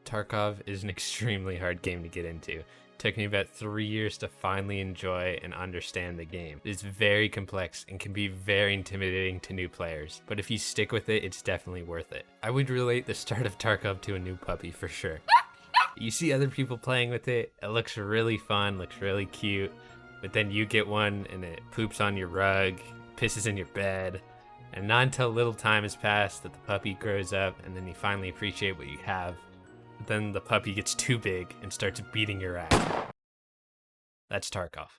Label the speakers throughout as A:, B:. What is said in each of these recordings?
A: Tarkov is an extremely hard game to get into. It took me about 3 years to finally enjoy and understand the game. It's very complex and can be very intimidating to new players, but if you stick with it, it's definitely worth it. I would relate the start of Tarkov to a new puppy for sure. You see other people playing with it, it looks really fun, looks really cute, but then you get one and it poops on your rug, pisses in your bed, and not until little time has passed that the puppy grows up and then you finally appreciate what you have. Then the puppy gets too big and starts beating your ass. That's Tarkov.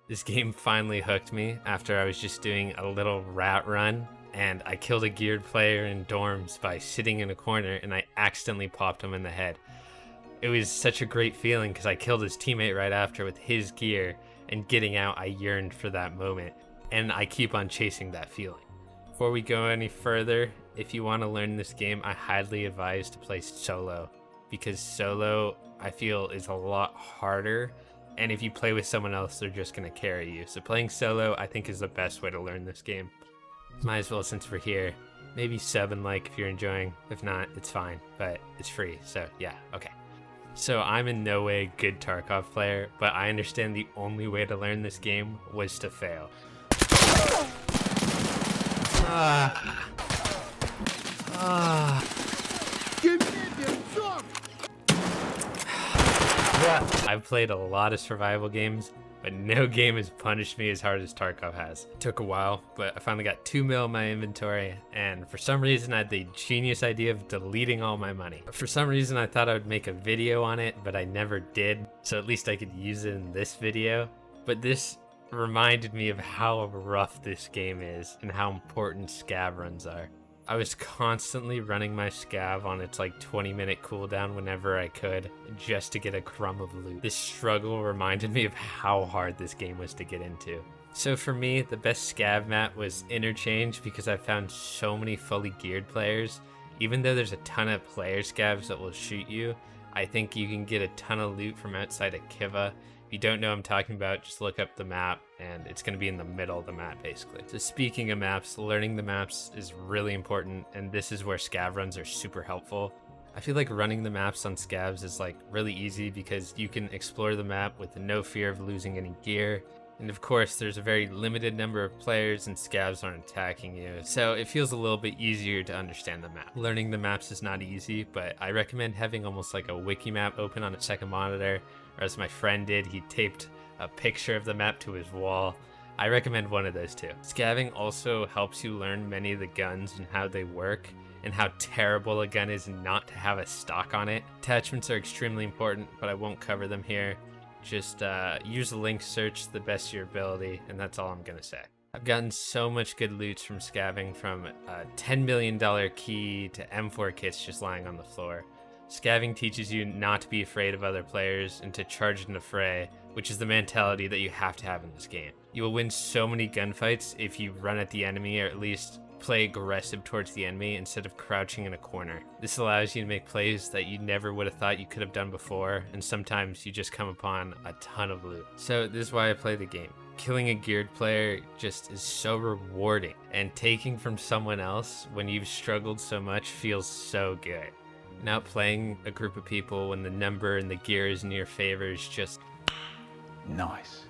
A: This game finally hooked me after I was just doing a little rat run, and I killed a geared player in dorms by sitting in a corner and I accidentally popped him in the head. It was such a great feeling because I killed his teammate right after with his gear, and getting out, I yearned for that moment, and I keep on chasing that feeling. Before we go any further, if you want to learn this game, I highly advise to play solo, because solo, I feel, is a lot harder, and if you play with someone else, they're just going to carry you. So playing solo, I think, is the best way to learn this game. Might as well, since we're here, maybe sub and like if you're enjoying. If not, it's fine, but it's free, so yeah, okay. So I'm in no way a good Tarkov player, but I understand the only way to learn this game was to fail. I've played a lot of survival games, but no game has punished me as hard as Tarkov has. It took a while, but I finally got 2 mil in my inventory, and for some reason I had the genius idea of deleting all my money. For some reason I thought I would make a video on it, but I never did, so at least I could use it in this video. But this reminded me of how rough this game is and how important scav runs are. I was constantly running my scav on its 20-minute cooldown whenever I could, just to get a crumb of loot. This struggle reminded me of how hard this game was to get into. So for me, the best scav map was Interchange, because I found so many fully geared players. Even though there's a ton of player scavs that will shoot you, I think you can get a ton of loot from outside of Kiva. If you don't know what I'm talking about, just look up the map, and it's going to be in the middle of the map, basically. So speaking of maps, learning the maps is really important, and this is where scav runs are super helpful. I feel like running the maps on scavs is really easy because you can explore the map with no fear of losing any gear. And of course, there's a very limited number of players and scavs aren't attacking you, so it feels a little bit easier to understand the map. Learning the maps is not easy, but I recommend having almost like a wiki map open on a second monitor, or as my friend did, he taped a picture of the map to his wall. I recommend one of those two. Scavving also helps you learn many of the guns and how they work, and how terrible a gun is not to have a stock on it. Attachments are extremely important, but I won't cover them here. Just use the link search to the best of your ability, and that's all I'm gonna say. I've gotten so much good loot from scavving, from a $10 million key to M4 kits just lying on the floor. Scavving teaches you not to be afraid of other players and to charge in the fray, which is the mentality that you have to have in this game. You will win so many gunfights if you run at the enemy, or at least play aggressive towards the enemy instead of crouching in a corner. This allows you to make plays that you never would have thought you could have done before, and sometimes you just come upon a ton of loot. So this is why I play the game. Killing a geared player just is so rewarding, and taking from someone else when you've struggled so much feels so good. Now playing a group of people when the number and the gear is in your favor is just
B: nice.